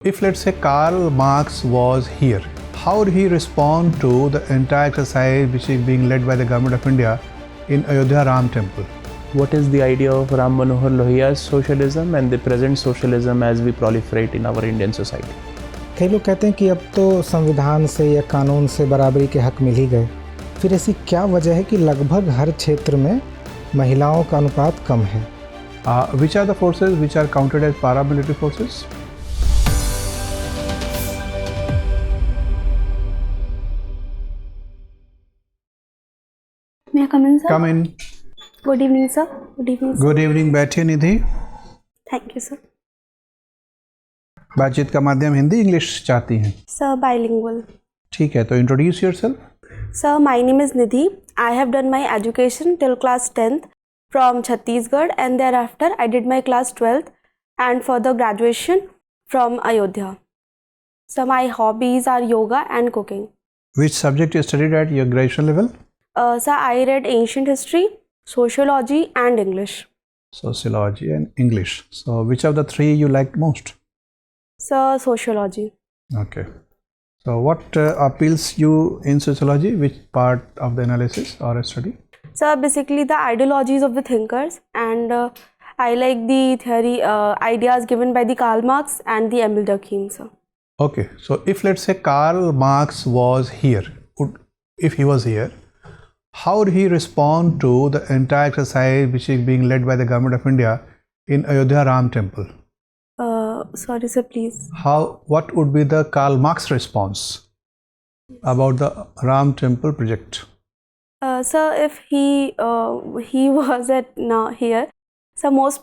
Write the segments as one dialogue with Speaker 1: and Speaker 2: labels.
Speaker 1: if let's say Karl Marx was here, how would he respond to the entire exercise which is being led by the government of India in Ayodhya Ram Temple?
Speaker 2: What is the idea of Ram Manohar Lohia's socialism and the present socialism as we proliferate in our Indian society?
Speaker 3: कई लोग कहते हैं कि अब तो संविधान से या कानून से बराबरी के हक मिल ही गए, फिर ऐसी क्या वजह है कि लगभग हर क्षेत्र में महिलाओं का अनुपात कम है?
Speaker 1: Which are the forces which are counted as paramilitary forces?
Speaker 4: May I come in, sir?
Speaker 1: Come in.
Speaker 4: Good evening, sir. Good evening, sir.
Speaker 1: Good evening. बैठिए निधि.
Speaker 4: Thank you, sir.
Speaker 1: बातचीत का माध्यम हिंदी इंग्लिश चाहती हैं?
Speaker 4: Sir, bilingual.
Speaker 1: ठीक है, तो introduce yourself.
Speaker 4: Sir, my name is Nidhi. I have done my education till class 10th from Chhattisgarh, and thereafter I did my class 12th and further graduation from Ayodhya. So my hobbies are yoga and cooking.
Speaker 1: Which subject you studied at your graduation level?
Speaker 4: Sir, I read ancient history, sociology and English.
Speaker 1: Sociology and English. So which of the three you liked most?
Speaker 4: Sir, sociology.
Speaker 1: Okay. So what appeals you in sociology? Which part of the analysis or study?
Speaker 4: So basically the ideologies of the thinkers, and I like the theory ideas given by the Karl Marx and the Emil Durkheim, sir.
Speaker 1: Okay. So if let's say Karl Marx was here, if he was here, how would he respond to the entire exercise which is being led by the government of India in Ayodhya Ram Temple?
Speaker 4: Sorry, sir, please.
Speaker 1: What would be the Karl Marx response about the Ram Temple project?
Speaker 4: Sir, if he was here, so most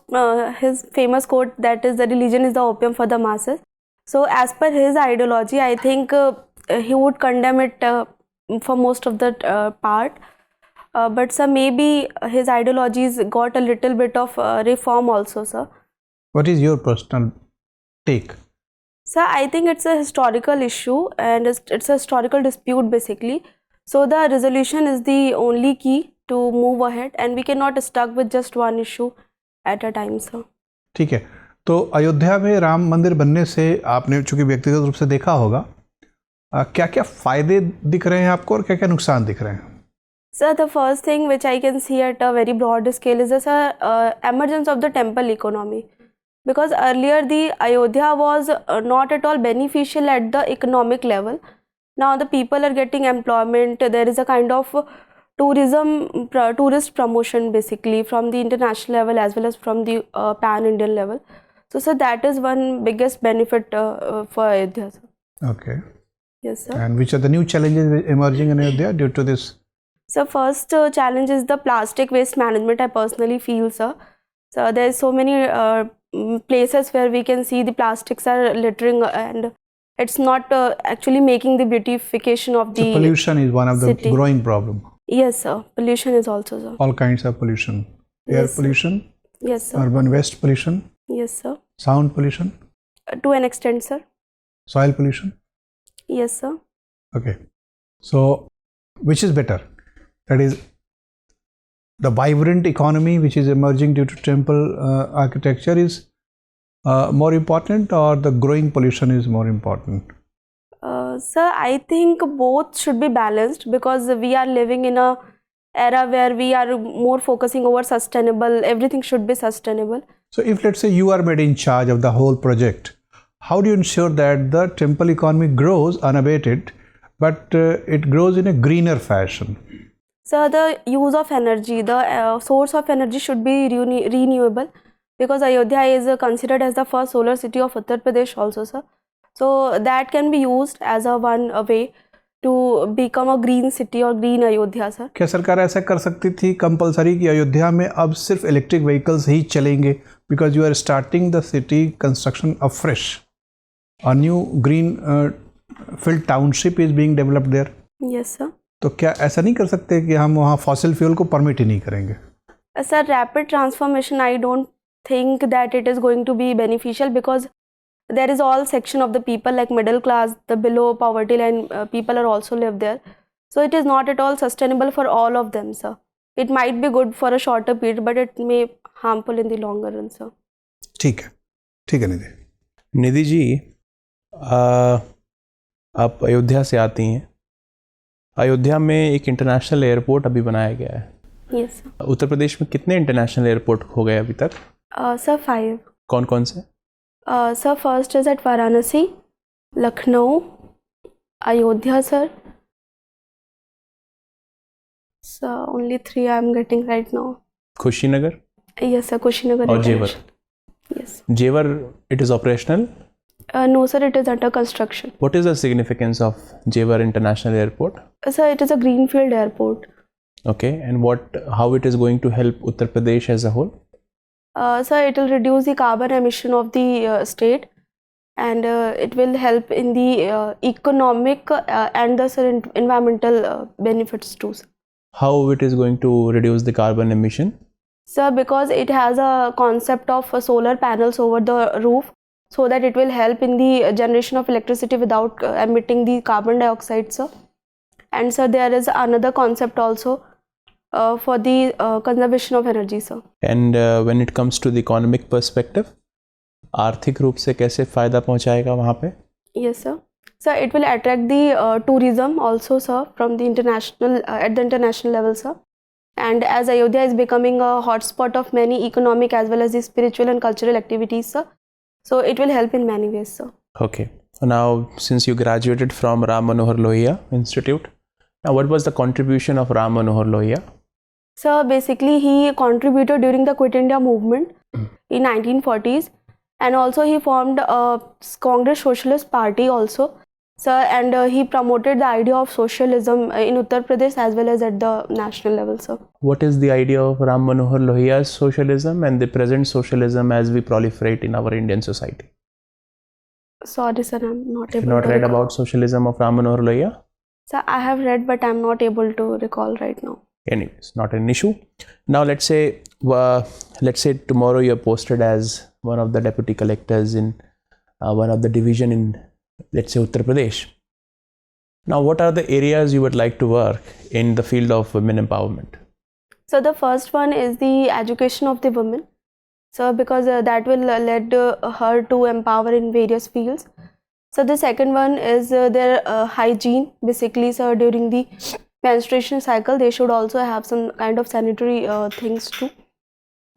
Speaker 4: his famous quote, that is, the religion is the opium for the masses. So as per his ideology, I think he would condemn it for most of the part. But sir, maybe his ideologies got a little bit of reform also, sir.
Speaker 1: What is your personal take?
Speaker 4: Sir, I think it's a historical issue and it's a historical dispute basically. So the resolution is the only key to move ahead, and we cannot stuck with just one issue at a time, sir.
Speaker 1: ठीक है, तो अयोध्या में राम मंदिर बनने से आपने चूंकि व्यक्तिगत रूप से देखा होगा, क्या क्या फायदे दिख रहे हैं आपको और क्या क्या नुकसान दिख रहे हैं?
Speaker 4: Sir, the first thing which I can see at a very broad scale is the emergence of the temple economy. Because earlier the Ayodhya was not at all beneficial at the economic level. Now the people are getting employment. There is a kind of tourist promotion basically from the international level as well as from the pan-Indian level. So sir, that is one biggest benefit for Ayodhya, sir.
Speaker 1: Okay.
Speaker 4: Yes, sir.
Speaker 1: And which are the new challenges emerging in Ayodhya due to this?
Speaker 4: So first challenge is the plastic waste management, I personally feel, sir. So there is so many places where we can see the plastics are littering, and it's not actually making the beautification of the
Speaker 1: So pollution is one of the
Speaker 4: city.
Speaker 1: growing problem.
Speaker 4: Yes, sir. Pollution is also, sir.
Speaker 1: All kinds of pollution. Air
Speaker 4: Yes, sir.
Speaker 1: pollution,
Speaker 4: Yes, sir.
Speaker 1: urban waste pollution,
Speaker 4: Yes, sir.
Speaker 1: sound pollution,
Speaker 4: To an extent, sir.
Speaker 1: soil pollution.
Speaker 4: Yes, sir.
Speaker 1: Okay. So which is better? That is the vibrant economy which is emerging due to temple architecture is more important, or the growing pollution is more important?
Speaker 4: Sir, I think both should be balanced, because we are living in a era where we are more focusing over sustainable. Everything should be sustainable.
Speaker 1: So if let's say you are made in charge of the whole project, how do you ensure that the temple economy grows unabated, but it grows in a greener fashion?
Speaker 4: So the use of energy, the source of energy should be renewable, because Ayodhya is considered as the first solar city of Uttar Pradesh also, sir. So that can be used as a way to become a green city or green Ayodhya, sir.
Speaker 1: क्या सरकार ऐसा कर सकती थी compulsory कि अयोध्या में अब सिर्फ इलेक्ट्रिक व्हीकल्स ही चलेंगे, because you are starting the city construction of fresh, a new green field township is being developed there?
Speaker 4: Yes, sir.
Speaker 1: तो क्या ऐसा नहीं कर सकते कि हम वहाँ फॉसिल फ्यूल को परमिट ही नहीं करेंगे?
Speaker 4: Sir, rapid transformation, I don't think that it is going to be beneficial, because there is all section of the people like middle class, the below poverty line people are also live there. So it is not at all sustainable for all of them, sir. It might be good for a shorter period, but it may harmful in the longer run, sir.
Speaker 1: ठीक है निधि.
Speaker 2: निधि जी, आप अयोध्या से आती हैं। अयोध्या में एक international airport अभी बनाया गया है।
Speaker 4: Yes, sir.
Speaker 2: उत्तर प्रदेश में कितने इंटरनेशनल एयरपोर्ट हो गए अभी तक?
Speaker 4: Sir, 5.
Speaker 2: कौन कौन से?
Speaker 4: Sir, first is at Varanasi, Lucknow, Ayodhya, sir. So only 3 I am getting right now.
Speaker 2: Kushinagar
Speaker 4: Yes, sir. Kushinagar.
Speaker 2: और जेवर।
Speaker 4: International. Yes.
Speaker 2: जेवर it is operational.
Speaker 4: No, sir. It is under construction.
Speaker 2: What is the significance of Jewar International Airport?
Speaker 4: Sir, it is a greenfield airport.
Speaker 2: Okay, and how it is going to help Uttar Pradesh as a whole?
Speaker 4: Sir, it will reduce the carbon emission of the state, and it will help in the economic and the sir, environmental benefits too. Sir.
Speaker 2: How it is going to reduce the carbon emission?
Speaker 4: Sir, because it has a concept of solar panels over the roof, so that it will help in the generation of electricity without emitting the carbon dioxide, sir. And sir, there is another concept also for the conservation of energy, sir.
Speaker 2: And when it comes to the economic perspective, आर्थिक रूप से कैसे फ़ायदा पहुंचाएगा वहाँ पे?
Speaker 4: Yes, sir. Sir, it will attract the tourism also, sir, from the international at the international level, sir. And as Ayodhya is becoming a hotspot of many economic as well as the spiritual and cultural activities, sir, so it will help in many ways, sir.
Speaker 2: Okay. Now, since you graduated from Ram Manohar Lohia Institute, now what was the contribution of Ram Manohar Lohia?
Speaker 4: Sir, basically he contributed during the Quit India movement in 1940s, and also he formed a Congress Socialist Party also, sir, and he promoted the idea of socialism in Uttar Pradesh as well as at the national level, sir.
Speaker 2: What is the idea of Ram Manohar Lohia's socialism and the present socialism as we proliferate in our Indian society?
Speaker 4: Sorry, sir, I'm not able
Speaker 2: You've not
Speaker 4: to
Speaker 2: read
Speaker 4: recall.
Speaker 2: about socialism of Ram Manohar Lohia?
Speaker 4: Sir, I have read, but I'm not able to recall right now.
Speaker 2: Anyways, not an issue. Now let's say tomorrow you're posted as one of the deputy collectors in one of the division in, let's say, Uttar Pradesh. Now, what are the areas you would like to work in the field of women empowerment?
Speaker 4: So the first one is the education of the women. So because that will lead her to empower in various fields. So the second one is their hygiene. Basically, sir, during the menstruation cycle, they should also have some kind of sanitary things too.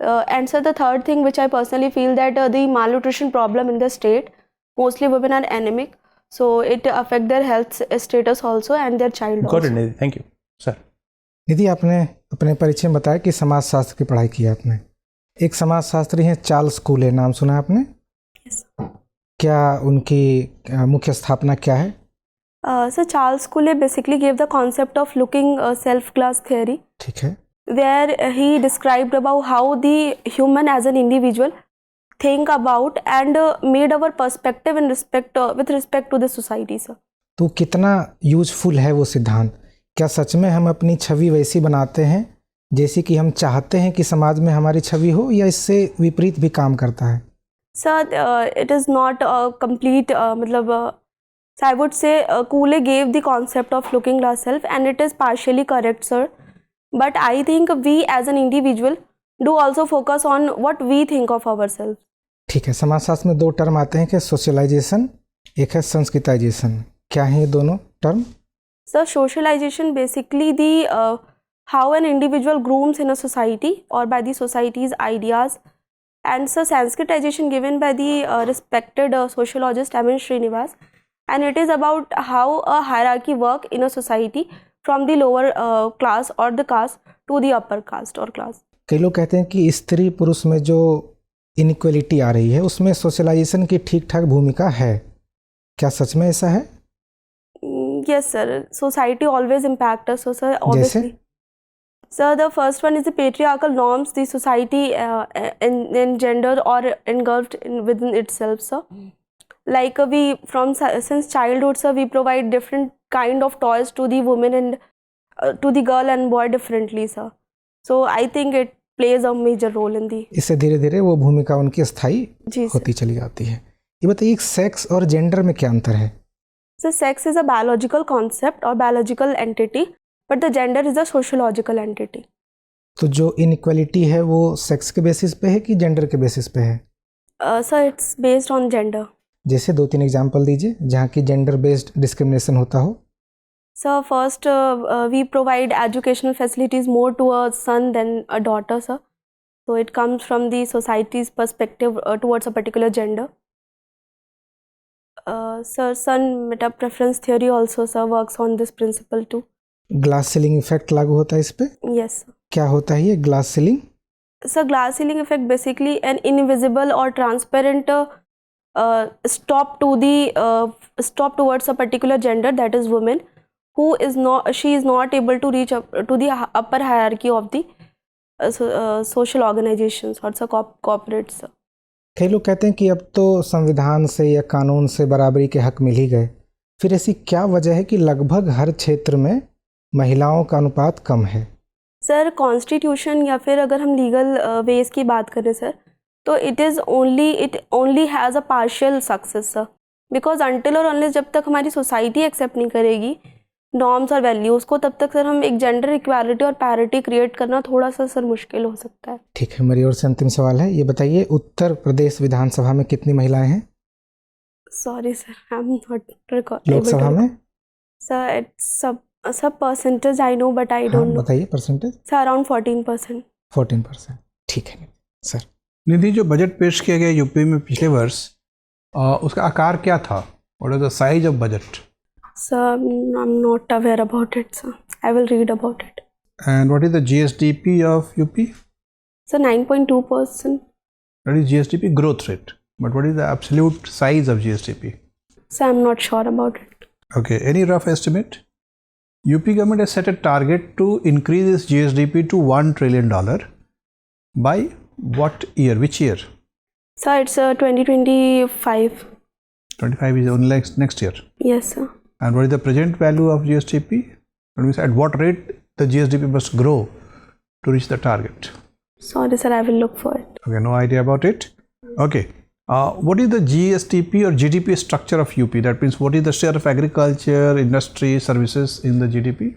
Speaker 4: And so the third thing, which I personally feel that the malnutrition problem in the state, mostly women are anemic, so it affect their health status also and their child
Speaker 2: Got
Speaker 4: also.
Speaker 2: it, Nidhi. Thank you, sir.
Speaker 3: निधि, आपने अपने परिचय में बताया कि समाजशास्त्र की पढ़ाई की आपने। एक समाजशास्त्री हैं चार्ल्स कूले, नाम सुना है आपने?
Speaker 4: Yes.
Speaker 3: क्या उनकी मुख्य स्थापना क्या है?
Speaker 4: So Charles Cooley basically gave the concept of looking self-class theory,
Speaker 3: ठीक है।
Speaker 4: where he described about how the human as an individual think about and made our perspective in respect with respect to the society, sir.
Speaker 3: तो कितना useful है वो सिद्धांत? क्या सच में हम अपनी छवि वैसी बनाते हैं जैसी कि हम चाहते हैं कि समाज में हमारी छवि हो, या इससे विपरीत भी काम करता है?
Speaker 4: Sir, it is not a complete so I would say Cooley gave the concept of looking glass self, and it is partially correct, sir. But I think we as an individual do also focus on what we think of ourselves.
Speaker 3: ठीक है। समाजशास्त्र में दो term आते हैं कि socialisation, एक है संस्कृताइजेशन। क्या है ये दोनों term?
Speaker 4: So socialization basically the how an individual grooms in a society or by the society's ideas, and so Sanskritization given by the respected sociologist M.N. Srinivas, and it is about how a hierarchy work in a society from the lower class or the caste to the upper caste or class.
Speaker 3: कई लोग कहते हैं कि स्त्री पुरुष में जो inequality आ रही है उसमें सोशलाइजेशन की ठीक ठाक भूमिका है। क्या सच में ऐसा है?
Speaker 4: Yes, sir. Society always impact us, so sir, obviously. So the first one is the patriarchal norms the society in gender or engulfed within itself, sir. Like we since childhood, sir, we provide different kind of toys to the women and to the girl and boy differently, sir. So I think it plays a major role in the.
Speaker 3: इससे धीरे धीरे वो भूमिका उनकी स्थायी
Speaker 4: जी
Speaker 3: होती चली जाती है। ये बताइए, सेक्स और जेंडर में क्या अंतर है?
Speaker 4: So sex is a biological concept or biological entity, but the gender is a sociological entity.
Speaker 3: तो जो इनइक्वालिटी है वो सेक्स के बेसिस पे है कि जेंडर के बेसिस पे है?
Speaker 4: So it's based on gender.
Speaker 3: जैसे 2-3 एग्जांपल दीजिए जहाँ की जेंडर बेस्ड डिस्क्रिमिनेशन होता हो।
Speaker 4: Sir, first, we provide educational facilities more to a son than a daughter, sir. So it comes from the society's perspective towards a particular gender. Sir, son meta preference theory also, sir, works on this principle too.
Speaker 3: Glass ceiling effect लागू होता है इस पे?
Speaker 4: Yes, sir.
Speaker 3: क्या होता है ये glass ceiling?
Speaker 4: So glass ceiling effect basically an invisible or transparent stop towards a particular gender, that is woman, she is not able to reach up to the upper hierarchy of the social organizations or corporates.
Speaker 3: कई लोग कहते हैं कि अब तो संविधान से या कानून से बराबरी के हक मिल ही गए, फिर ऐसी क्या वजह है कि लगभग हर क्षेत्र में महिलाओं का अनुपात कम है?
Speaker 4: सर, कॉन्स्टिट्यूशन या फिर अगर हम लीगल वेज की बात करें सर, तो it only has a partial success sir, because until और अनलेस जब तक हमारी सोसाइटी एक्सेप्ट नहीं करेगी नॉर्म्स और वैल्यूज़ को, तब तक सर हम एक जेंडर इक्वालिटी और पैरिटी क्रिएट करना थोड़ा सा सर मुश्किल हो सकता है।
Speaker 3: ठीक है, मेरी ओर से अंतिम सवाल है, ये बताइए उत्तर प्रदेश विधानसभा में कितनी महिलाएं हैं?
Speaker 4: Sorry sir, I am not record.
Speaker 3: Lok Sabha में?
Speaker 4: सर इट्स सब percentage I know but I don't know.
Speaker 3: बताइए परसेंटेज।
Speaker 4: Sir around 14%।
Speaker 3: 14%, ठीक है सर।
Speaker 1: निधि, जो बजट पेश किया गया यूपी में पिछले वर्ष, उसका आकार क्या था? What is the size of budget?
Speaker 4: Sir, I'm not aware about it, sir. I will read about it.
Speaker 1: And what is the GSDP of UP?
Speaker 4: So 9.2%.
Speaker 1: That is GSDP growth rate. But what is the absolute size of GSDP?
Speaker 4: So I'm not sure about it.
Speaker 1: Okay, any rough estimate? UP government has set a target to increase its GSDP to $1 trillion by what year? Which year?
Speaker 4: So it's 2025.
Speaker 1: 25 is only next year.
Speaker 4: Yes, sir.
Speaker 1: And what is the present value of GSDP? At what rate the GSDP must grow to reach the target?
Speaker 4: Sorry, sir, I will look for it.
Speaker 1: Okay, no idea about it. Okay, what is the GSDP or GDP structure of UP? That means what is the share of agriculture, industry, services in the GDP?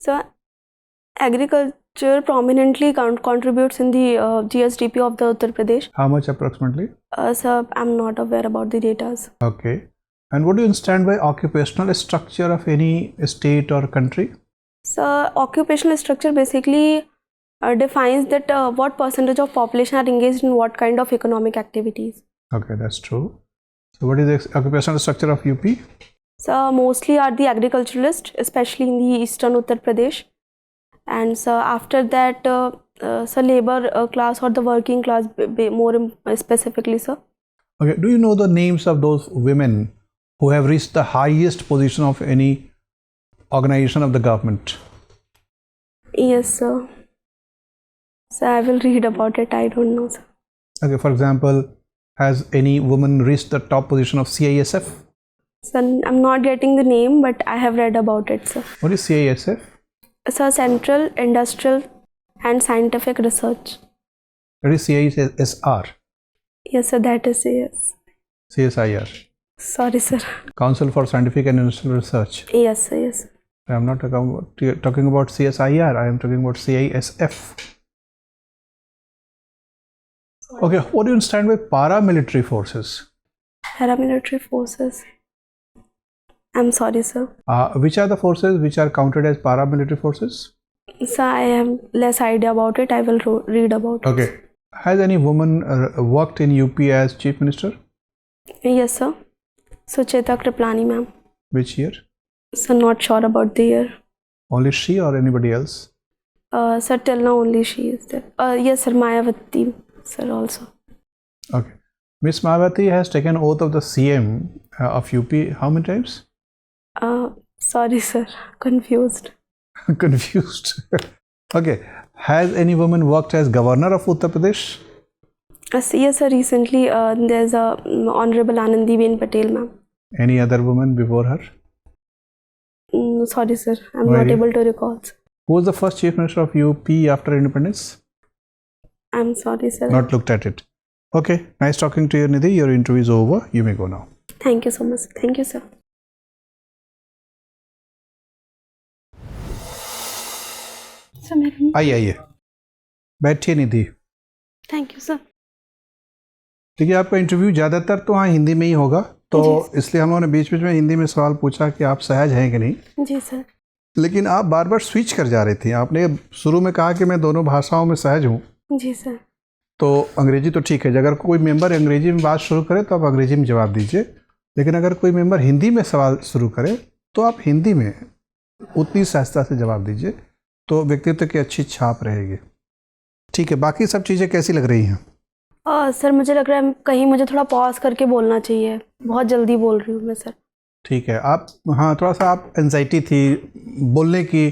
Speaker 4: So agriculture prominently contributes in the GSDP of the Uttar Pradesh.
Speaker 1: How much approximately?
Speaker 4: Sir, I'm not aware about the data.
Speaker 1: Okay. And what do you understand by occupational structure of any state or country?
Speaker 4: So occupational structure basically defines that what percentage of population are engaged in what kind of economic activities.
Speaker 1: Okay, that's true. So what is the occupational structure of UP?
Speaker 4: So mostly are the agriculturalists, especially in the eastern Uttar Pradesh. And so after that, so labor class or the working class more specifically, sir.
Speaker 1: Okay, do you know the names of those women who have reached the highest position of any organization of the government?
Speaker 4: Yes, sir. So I will read about it. I don't know, sir.
Speaker 1: Okay, for example, has any woman reached the top position of CISF?
Speaker 4: So I'm not getting the name, but I have read about it, sir.
Speaker 1: What is CISF?
Speaker 4: So Central Industrial and Scientific Research.
Speaker 1: That is CISR.
Speaker 4: Yes, sir, that is yes.
Speaker 1: CSIR.
Speaker 4: Sorry, sir.
Speaker 1: Council for Scientific and Industrial Research.
Speaker 4: Yes, sir, yes.
Speaker 1: I am not talking about CSIR, I am talking about CISF. Okay, what do you understand by paramilitary forces?
Speaker 4: Paramilitary forces. I'm sorry, sir.
Speaker 1: Which are the forces which are counted as paramilitary forces?
Speaker 4: Sir, I have less idea about it. I will read about it.
Speaker 1: Okay. Has any woman worked in UP as Chief Minister?
Speaker 4: Yes, sir. Sucheta Kriplani, ma'am.
Speaker 1: Which year?
Speaker 4: Sir, not sure about the year.
Speaker 1: Only she or anybody else?
Speaker 4: Sir, till now only she is there. Yes, sir, Mayawati, sir, also.
Speaker 1: Okay. Miss Mayawati has taken oath of the CM of UP how many times?
Speaker 4: Sorry, sir, confused.
Speaker 1: Confused. Okay. Has any woman worked as Governor of Uttar Pradesh?
Speaker 4: Yes, sir, recently there's a Honorable Anandiben Patel, ma'am.
Speaker 1: Any other woman before her?
Speaker 4: Sorry, sir, I'm
Speaker 1: No
Speaker 4: not
Speaker 1: idea.
Speaker 4: able to recall.
Speaker 1: Who was the first Chief Minister of UP after independence?
Speaker 4: I'm sorry, sir.
Speaker 1: Not looked at it. Okay. Nice talking to you, Nidhi. Your interview is over. You may go now.
Speaker 4: Thank you so much. Thank you, sir.
Speaker 1: आइए बैठिए निधि।
Speaker 4: Thank you sir.
Speaker 1: देखिए, आपका interview ज़्यादातर तो हाँ हिंदी में ही होगा, तो इसलिए हम लोगों ने बीच बीच में हिंदी में सवाल पूछा कि आप सहज हैं कि नहीं,
Speaker 4: जी सर।
Speaker 1: लेकिन आप बार बार स्विच कर जा रही थी। आपने शुरू में कहा कि मैं दोनों भाषाओं में सहज हूँ,
Speaker 4: जी सर।
Speaker 1: तो अंग्रेजी तो ठीक है, अगर कोई मेंबर अंग्रेजी में बात शुरू करे तो आप अंग्रेजी में जवाब दीजिए, लेकिन अगर कोई मेंबर हिंदी में सवाल शुरू करे तो आप हिंदी में उतनी सहजता से जवाब दीजिए, तो व्यक्तित्व की अच्छी छाप रहेगी। ठीक है, बाकी सब चीज़ें कैसी लग रही हैं?
Speaker 4: सर मुझे लग रहा है कहीं मुझे थोड़ा पॉज करके बोलना चाहिए, बहुत जल्दी बोल रही हूँ मैं सर।
Speaker 1: ठीक है, आप हाँ थोड़ा सा आप एंजाइटी थी बोलने की,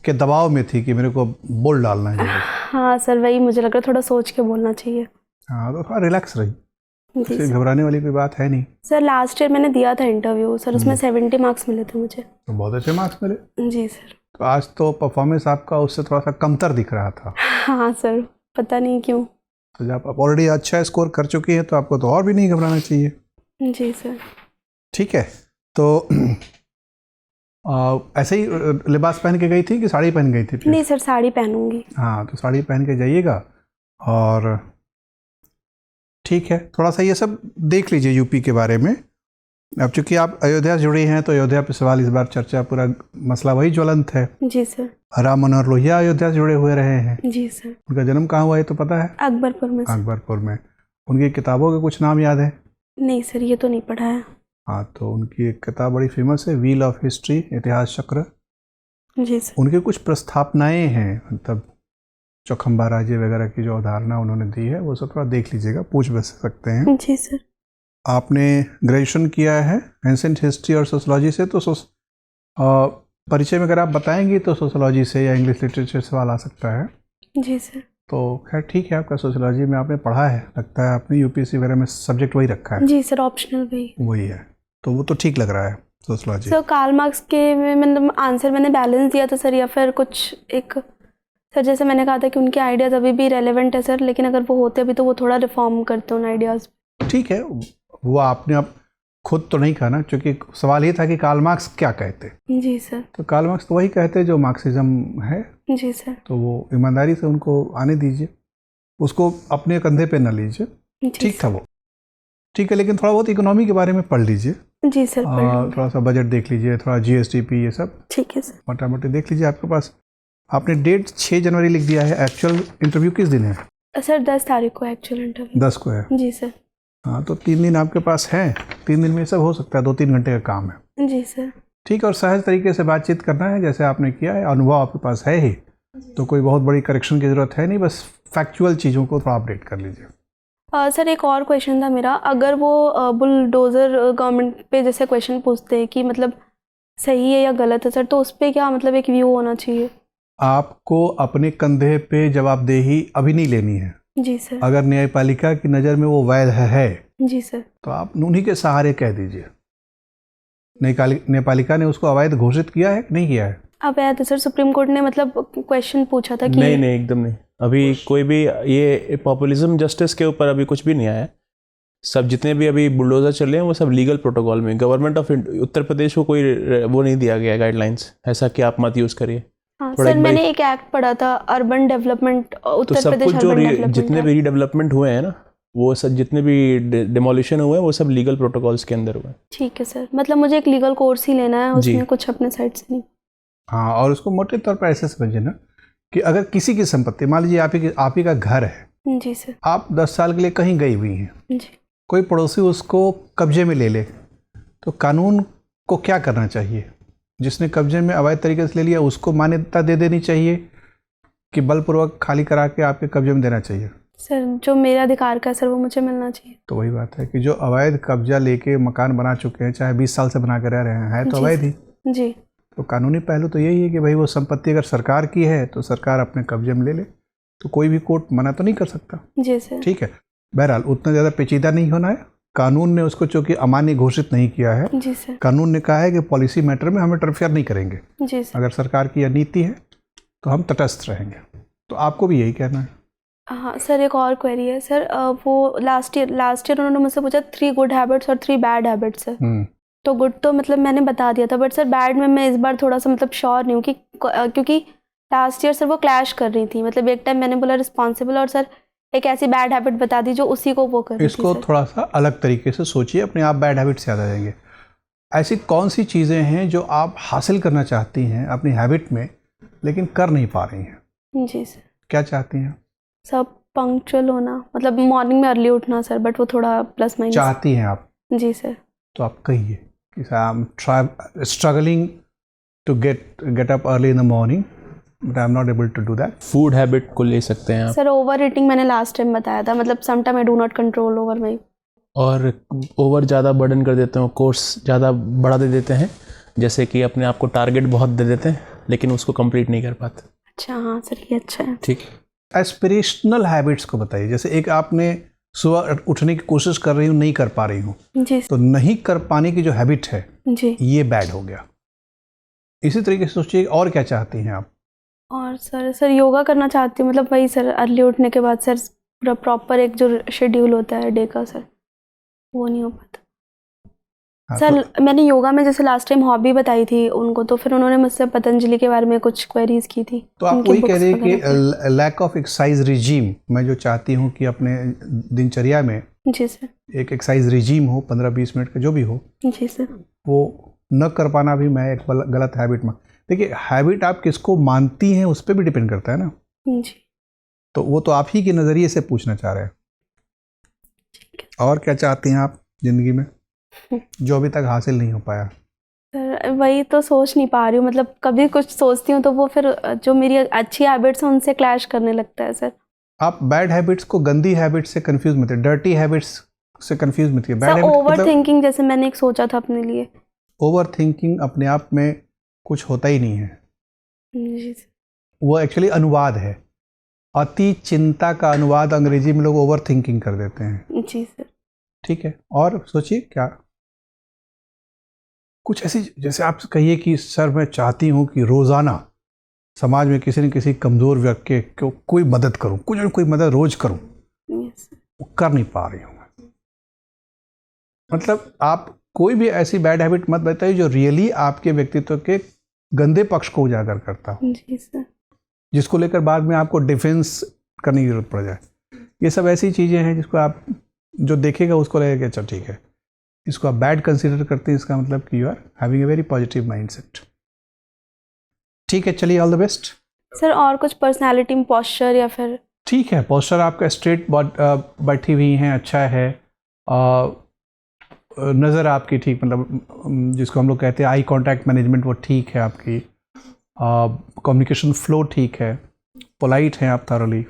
Speaker 1: के दबाव में थी कि मेरे को बोल डालना है।
Speaker 4: हाँ सर, वही मुझे लग रहा है थोड़ा सोच के बोलना चाहिए।
Speaker 1: हाँ तो थोड़ा रिलैक्स रही,
Speaker 4: जी
Speaker 1: इससे
Speaker 4: सर।
Speaker 1: घबराने वाली कोई बात है नहीं।
Speaker 4: सर लास्ट ईयर मैंने दिया था इंटरव्यू सर, उसमें 70 मार्क्स मिले थे मुझे।
Speaker 1: तो बहुत अच्छे मार्क्स मिले।
Speaker 4: जी सर।
Speaker 1: तो आज तो परफॉर्मेंस आपका उससे थोड़ा सा कमतर दिख रहा था।
Speaker 4: हाँ सर, पता नहीं क्यों।
Speaker 1: तो जब आप ऑलरेडी अच्छा स्कोर कर चुकी हैं तो आपको तो और भी नहीं घबराना चाहिए।
Speaker 4: जी सर।
Speaker 1: ठीक है, तो ऐसे ही लिबास पहन के गई थी कि साड़ी पहन गई थी फिर?
Speaker 4: नहीं सर, साड़ी पहनूंगी।
Speaker 1: हाँ तो साड़ी पहन के जाइएगा। और ठीक है, थोड़ा सा ये सब देख लीजिए यूपी के बारे में। अब चूंकि आप अयोध्या से जुड़ी हैं तो अयोध्या पे सवाल इस बार चर्चा, पूरा मसला वही ज्वलंत है।
Speaker 4: जी सर।
Speaker 1: राम मनोहर लोहिया अयोध्या से जुड़े हुए रहे हैं।
Speaker 4: जी सर।
Speaker 1: उनका जन्म कहाँ हुआ है तो पता है?
Speaker 4: अकबरपुर में सर।
Speaker 1: अकबरपुर में। उनकी किताबों के कुछ नाम याद है?
Speaker 4: नहीं सर, ये तो नहीं पढ़ा है।
Speaker 1: हाँ तो उनकी एक किताब बड़ी फेमस है, व्हील ऑफ हिस्ट्री, इतिहास चक्र।
Speaker 4: जी सर।
Speaker 1: उनके कुछ प्रस्थापनाएं हैं, मतलब चौखंबा राज्य वगैरह की जो अवधारणा उन्होंने दी है वो सब थोड़ा देख लीजिएगा, पूछ बच सकते हैं।
Speaker 4: जी सर।
Speaker 1: आपने ग्रेजुएशन किया है एंसेंट हिस्ट्री और सोशोलॉजी से, तो परिचय में अगर आप बताएंगी तो सोशोलॉजी से या इंग्लिश लिटरेचर से सवाल आ सकता है।
Speaker 4: जी सर।
Speaker 1: तो खैर ठीक है, आपका सोशोलॉजी में आपने पढ़ा है, लगता है आपने यूपीएससी वगैरह में सब्जेक्ट वही रखा है।
Speaker 4: जी सर, ऑप्शनल
Speaker 1: वही है, तो वो तो ठीक लग रहा है सोशोलॉजी।
Speaker 4: सर कार्ल मार्क्स के में मतलब आंसर मैंने बैलेंस दिया था सर, या फिर कुछ एक सर जैसे मैंने कहा था कि उनके आइडियाज़ अभी भी रेलेवेंट है सर, लेकिन अगर वो होते अभी तो वो थोड़ा रिफॉर्म करते उन आइडियाज़।
Speaker 1: ठीक है, वो आपने आप खुद तो नहीं कहा ना, क्योंकि सवाल ये था कि कार्ल मार्क्स क्या कहते।
Speaker 4: जी सर।
Speaker 1: तो कार्ल मार्क्स तो वही कहते जो मार्क्सिज्म है।
Speaker 4: जी सर।
Speaker 1: तो वो ईमानदारी से उनको आने दीजिए, उसको अपने कंधे पे न लीजिए। ठीक था वो, ठीक है, लेकिन थोड़ा बहुत इकोनॉमी के बारे में पढ़ लीजिए।
Speaker 4: जी सर।
Speaker 1: थोड़ा सा बजट देख लीजिए, थोड़ा जीएसटीपी ये सब
Speaker 4: ठीक है सर।
Speaker 1: मोटा मोटी देख लीजिए। आपके पास आपने डेट 6 जनवरी लिख दिया है, एक्चुअल इंटरव्यू किस दिन है?
Speaker 4: सर 10 तारीख को एक्चुअल इंटरव्यू।
Speaker 1: 10 को है।
Speaker 4: जी सर।
Speaker 1: हाँ तो 3 दिन आपके पास है, 3 दिन में सब हो सकता है, 2-3 घंटे का काम है।
Speaker 4: जी सर।
Speaker 1: ठीक है, और सहज तरीके से बातचीत करना है जैसे आपने किया है, अनुभव आपके पास है ही, तो कोई बहुत बड़ी करेक्शन की ज़रूरत है नहीं, बस फैक्चुअल चीज़ों को थोड़ा अपडेट कर लीजिए।
Speaker 4: सर एक और क्वेश्चन था मेरा, अगर वो बुलडोज़र गवर्नमेंट पे जैसे क्वेश्चन पूछते हैं कि मतलब सही है या गलत है सर, तो उस पर क्या मतलब एक व्यू होना चाहिए?
Speaker 1: आपको अपने कंधे पे जवाबदेही अभी नहीं लेनी है।
Speaker 4: जी सर।
Speaker 1: अगर न्यायपालिका की नज़र में वो वैध है
Speaker 4: जी सर।
Speaker 1: तो आप उन्हीं के सहारे कह दीजिए। न्यायपालिका ने उसको अवैध घोषित किया है कि नहीं किया है?
Speaker 4: अवैध है सर, सुप्रीम कोर्ट ने मतलब क्वेश्चन पूछा था कि
Speaker 2: नहीं एकदम नहीं, अभी कोई भी ये पॉपुलिज्म जस्टिस के ऊपर अभी कुछ भी नहीं आया है। सब जितने भी अभी बुलडोजर चल रहे हैं वो सब लीगल प्रोटोकॉल में, गवर्नमेंट ऑफ उत्तर प्रदेश को कोई वो नहीं दिया गया गाइडलाइंस ऐसा कि आप मत यूज़ करिए।
Speaker 4: हाँ सर, मैंने एक एक्ट पढ़ा था अर्बन डेवलपमेंट, उत्तर
Speaker 2: सब
Speaker 4: प्रदेश
Speaker 2: कुछ जो
Speaker 4: अर्बन डेवलपमेंट
Speaker 2: जितने भी रीडेवलपमेंट हुए हैं ना, वो सब जितने भी डिमोलिशन हुए हैं वो सब लीगल प्रोटोकॉल्स के अंदर हुए हैं।
Speaker 4: ठीक है सर, मतलब मुझे एक लीगल कोर्स ही लेना है,
Speaker 2: जी।
Speaker 4: उसमें कुछ अपने साइड से नहीं।
Speaker 1: हाँ, और उसको मोटे तौर पर ऐसे समझिए ना कि अगर किसी की संपत्ति, मान लीजिए आप ही का घर है,
Speaker 4: जी सर।
Speaker 1: आप 10 साल के लिए कहीं गई हुई हैं,
Speaker 4: जी।
Speaker 1: कोई पड़ोसी उसको कब्जे में ले ले, तो कानून को क्या करना चाहिए? जिसने कब्जे में अवैध तरीके से ले लिया उसको मान्यता दे देनी चाहिए कि बलपूर्वक खाली करा के आपके कब्जे में देना चाहिए?
Speaker 4: सर जो मेरा अधिकार का है सर वो मुझे मिलना चाहिए।
Speaker 1: तो वही बात है कि जो अवैध कब्जा लेके मकान बना चुके हैं, चाहे 20 साल से बना कर रह रहे हैं, तो
Speaker 4: जी
Speaker 1: अवैध ही।
Speaker 4: जी।
Speaker 1: तो कानूनी पहलू तो यही है कि भाई वो संपत्ति अगर सरकार की है तो सरकार अपने कब्जे में ले ले, तो कोई भी कोर्ट मना तो नहीं कर सकता।
Speaker 4: जी सर।
Speaker 1: ठीक है, बहरहाल उतना ज़्यादा पेचीदा नहीं होना है। कानून ने उसको चूँकि अमान्य घोषित नहीं किया है,
Speaker 4: जी सर।
Speaker 1: कानून ने कहा है कि पॉलिसी मैटर में हम इंटरफेयर नहीं करेंगे।
Speaker 4: जी सर।
Speaker 1: अगर सरकार की यह नीति है तो हम तटस्थ रहेंगे। तो आपको भी यही कहना है।
Speaker 4: हाँ सर, एक और क्वेरी है सर, वो लास्ट ईयर उन्होंने मुझसे पूछा 3 गुड हैबिट्स और 3 बैड हैबिट्स है। तो गुड तो मतलब मैंने बता दिया था, बट सर बैड में मैं इस बार थोड़ा सा मतलब श्योर नहीं हूँ कि क्योंकि लास्ट ईयर सर वो क्लैश कर रही थी, मतलब एक टाइम मैंने बोला रिस्पॉन्सिबल और सर एक ऐसी बैड हैबिट बता दी जो उसी को वो कर रही थी
Speaker 1: इसको
Speaker 4: सर।
Speaker 1: थोड़ा सा अलग तरीके से सोचिए, अपने आप बैड हैबिट से याद आ जाएंगे। ऐसी कौन सी चीज़ें हैं जो आप हासिल करना चाहती हैं अपनी हैबिट में लेकिन कर नहीं पा रही हैं?
Speaker 4: जी सर।
Speaker 1: क्या चाहती हैं?
Speaker 4: सब पंक्चुअल होना, मतलब मॉर्निंग में अर्ली उठना सर, बट वो थोड़ा प्लस माइनस।
Speaker 1: चाहती हैं आप,
Speaker 4: जी सर।
Speaker 1: तो आप कहिए कि I am struggling to get up early in the morning but I am not able to do that.
Speaker 2: Food habit को ले सकते हैं आप,
Speaker 4: सर ओवर ईटिंग मैंने लास्ट टाइम बताया था, मतलब some time I do not control over my.
Speaker 2: और ओवर ज़्यादा बर्डन कर देते हैं, कोर्स ज़्यादा बढ़ा दे देते हैं, जैसे कि अपने आप को टारगेट बहुत दे देते हैं लेकिन उसको कंप्लीट नहीं कर पाते।
Speaker 4: अच्छा हाँ सर, ये अच्छा है।
Speaker 2: ठीक।
Speaker 1: एस्पिरेशनल हैबिट्स को बताइए। जैसे एक आपने सुबह उठने की कोशिश कर रही हूँ, नहीं कर पा रही हूँ,
Speaker 4: जी
Speaker 1: तो नहीं कर पाने की जो हैबिट है
Speaker 4: जी।
Speaker 1: ये बैड हो गया। इसी तरीके से सोचिए और क्या चाहती हैं आप?
Speaker 4: और सर योगा करना चाहती हूँ, मतलब वही सर अर्ली उठने के बाद सर पूरा प्रॉपर एक जो शेड्यूल होता है डे का सर, वो नहीं हो पाता।
Speaker 1: हाँ,
Speaker 4: सर मैंने योगा में जैसे लास्ट टाइम हॉबी बताई थी उनको, तो फिर उन्होंने मुझसे पतंजलि के बारे में कुछ क्वेरीज की थी।
Speaker 1: तो आप
Speaker 4: उनकी
Speaker 1: वही कह
Speaker 4: books
Speaker 1: रहे
Speaker 4: वगैरह
Speaker 1: हैं कि लैक ऑफ एक्सरसाइज रिजीम। मैं जो चाहती हूँ कि अपने दिनचर्या में
Speaker 4: जी सर।
Speaker 1: एक एक्सरसाइज रिजीम हो, 15-20 मिनट का जो भी हो,
Speaker 4: जी सर।
Speaker 1: वो न कर पाना भी मैं एक गलत हैबिट में। देखिए हैबिट आप किसको मानती हैं उस पर भी डिपेंड करता है ना,
Speaker 4: जी।
Speaker 1: तो वो तो आप ही के नज़रिए से पूछना चाह रहे हैं। और क्या चाहती हैं आप ज़िंदगी में जो अभी तक हासिल नहीं हो पाया?
Speaker 4: सर वही तो सोच नहीं पा रही हूँ, मतलब कभी कुछ सोचती हूँ तो वो फिर जो मेरी अच्छी हैबिट्स हैं उनसे क्लैश करने लगता है सर।
Speaker 1: आप बैड हैबिट्स को गंदी हैबिट्स से कंफ्यूज मत, डर्टी हैबिट्स से कंफ्यूज मत। Bad
Speaker 4: sir
Speaker 1: habit
Speaker 4: over thinking जैसे मैंने एक सोचा था अपने लिए।
Speaker 1: ओवर थिंकिंग अपने आप में कुछ होता ही नहीं है,
Speaker 4: जी सर।
Speaker 1: वो एक्चुअली अनुवाद है। अति चिंता का अनुवाद अंग्रेजी में लोग ओवर थिंकिंग कर देते हैं।
Speaker 4: जी सर।
Speaker 1: ठीक है, और सोचिए क्या कुछ ऐसी, जैसे आप कहिए कि सर मैं चाहती हूँ कि रोज़ाना समाज में किसी न किसी कमज़ोर व्यक्ति को कोई मदद करूँ, कुछ न कोई मदद रोज करूँ,
Speaker 4: यस सर।
Speaker 1: वो कर नहीं पा रही हूँ। मतलब आप कोई भी ऐसी बैड हैबिट मत बताइए जो रियली आपके व्यक्तित्व के गंदे पक्ष को उजागर करता हो,
Speaker 4: जी सर।
Speaker 1: जिसको लेकर बाद में आपको डिफेंस करने की जरूरत पड़ जाए। ये सब ऐसी चीज़ें हैं जिसको आप जो देखेगा उसको लगेगा अच्छा ठीक है, इसको आप बैड कंसीडर करते हैं, इसका मतलब कि you are having a very positive mindset. ठीक है, चलिए, ऑल द बेस्ट।
Speaker 4: सर और कुछ पर्सनालिटी में पॉस्चर या फिर?
Speaker 1: ठीक है, पोस्टर आपका स्ट्रेट बैठी हुई हैं, अच्छा है। नज़र आपकी ठीक, मतलब जिसको हम लोग कहते हैं आई कांटेक्ट मैनेजमेंट, वो ठीक है आपकी। कम्युनिकेशन फ्लो ठीक है, पोलाइट हैं आप थॉरली,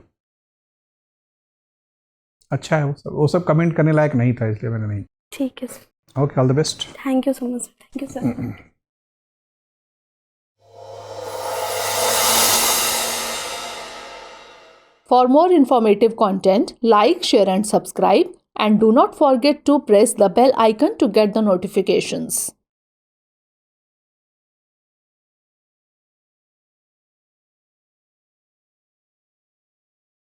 Speaker 1: अच्छा है। वो सब कमेंट करने लायक नहीं था, इसलिए मैंने नहीं।
Speaker 4: ठीक है sir.
Speaker 1: Okay, all the best.
Speaker 4: Thank you so much sir. Thank you sir.
Speaker 5: For more informative content, like, share and subscribe, and do not forget to press the bell icon to get the notifications.